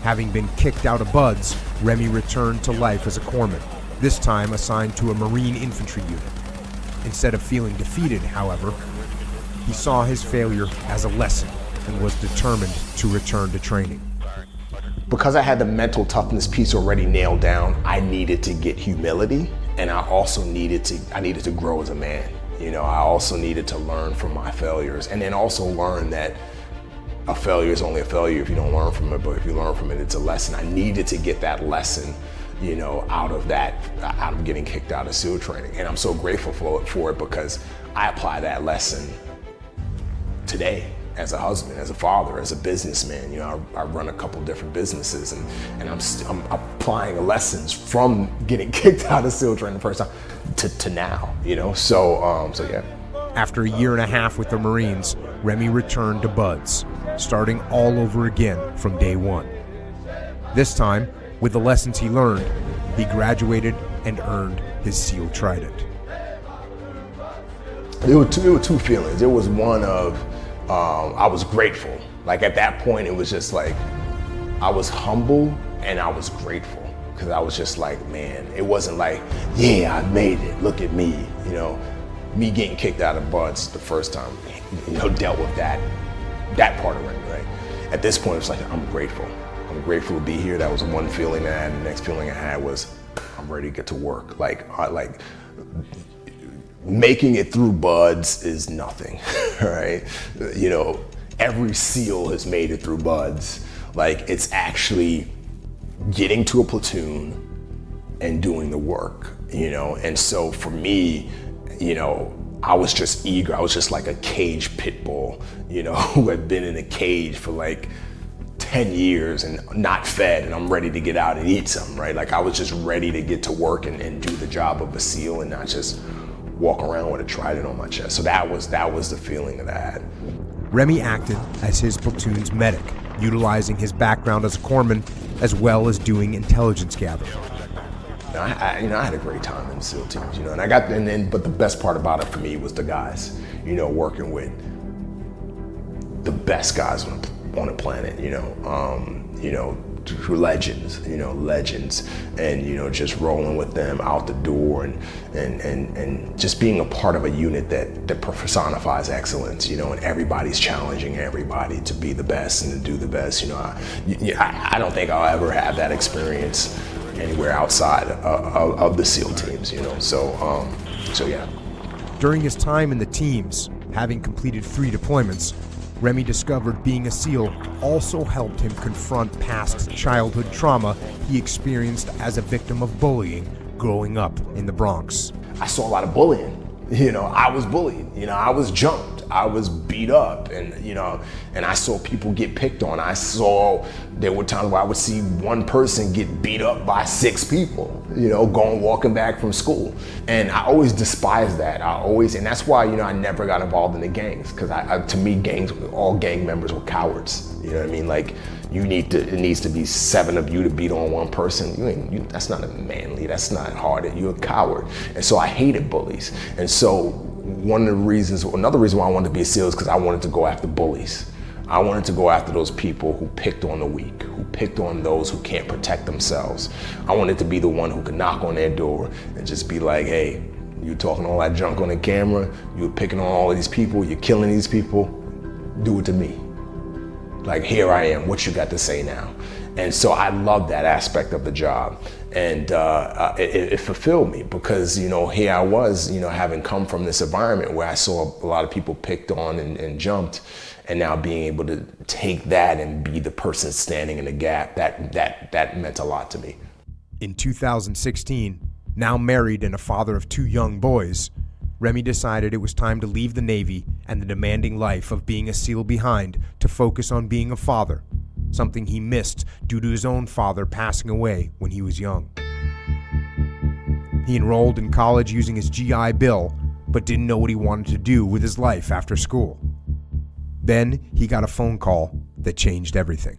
Having been kicked out of Buds, Remi returned to life as a corpsman, this time assigned to a Marine infantry unit. Instead of feeling defeated, however, he saw his failure as a lesson and was determined to return to training. Because I had the mental toughness piece already nailed down, I needed to get humility, and I also needed to grow as a man. I also needed to learn from my failures, and then also learn that a failure is only a failure if you don't learn from it, but if you learn from it, it's a lesson. I needed to get that lesson, out of getting kicked out of SEAL training. And I'm so grateful for it because I apply that lesson today as a husband, as a father, as a businessman. I run a couple different businesses, and I'm applying lessons from getting kicked out of SEAL training the first time to now, so yeah. After a year and a half with the Marines, Remi returned to Buds, starting all over again from day one. This time, with the lessons he learned, he graduated and earned his SEAL Trident. There were two feelings. There was one of, I was grateful. Like at that point, it was just like, I was humble and I was grateful. Because I was just like, man, it wasn't like, yeah, I made it, look at me. Me getting kicked out of Buds the first time, dealt with that part of it, right? At this point, it's like, I'm grateful. I'm grateful to be here. That was one feeling I had. The next feeling I had was, I'm ready to get to work. Like making it through Buds is nothing, right? Every SEAL has made it through Buds. Like, it's actually getting to a platoon and doing the work, And so for me, I was just eager. I was just like a caged pit bull, who had been in a cage for like 10 years and not fed, and I'm ready to get out and eat something, right? Like I was just ready to get to work and do the job of a SEAL and not just walk around with a trident on my chest. So that was the feeling that I had. Remi acted as his platoon's medic, utilizing his background as a corpsman as well as doing intelligence gathering. I had a great time in the SEAL teams, but the best part about it for me was the guys, working with the best guys on the planet, legends, and just rolling with them out the door and just being a part of a unit that personifies excellence, and everybody's challenging everybody to be the best and to do the best. I don't think I'll ever have that experience anywhere outside of the SEAL teams, so yeah. During his time in the teams, having completed 3 deployments, Remi discovered being a SEAL also helped him confront past childhood trauma he experienced as a victim of bullying growing up in the Bronx. I saw a lot of bullying. I was bullied. I was jumped. I was beat up, and I saw people get picked on. There were times where I would see one person get beat up by 6 people, walking back from school. And I always despised that. And that's why, I never got involved in the gangs, because to me, all gang members were cowards. You know what I mean? Like, it needs to be 7 of you to beat on one person. That's not manly, that's not hard. You're a coward. And so I hated bullies. And so another reason why I wanted to be a SEAL is because I wanted to go after bullies. I wanted to go after those people who picked on the weak, who picked on those who can't protect themselves. I wanted to be the one who could knock on their door and just be like, hey, you talking all that junk on the camera, you're picking on all of these people, you're killing these people, do it to me. Like, here I am, what you got to say now? And so I love that aspect of the job. And it fulfilled me because, here I was, having come from this environment where I saw a lot of people picked on and jumped, and now being able to take that and be the person standing in the gap, that meant a lot to me. In 2016, now married and a father of 2 young boys, Remi decided it was time to leave the Navy and the demanding life of being a SEAL behind to focus on being a father, something he missed due to his own father passing away when he was young. He enrolled in college using his GI Bill, but didn't know what he wanted to do with his life after school. Then he got a phone call that changed everything.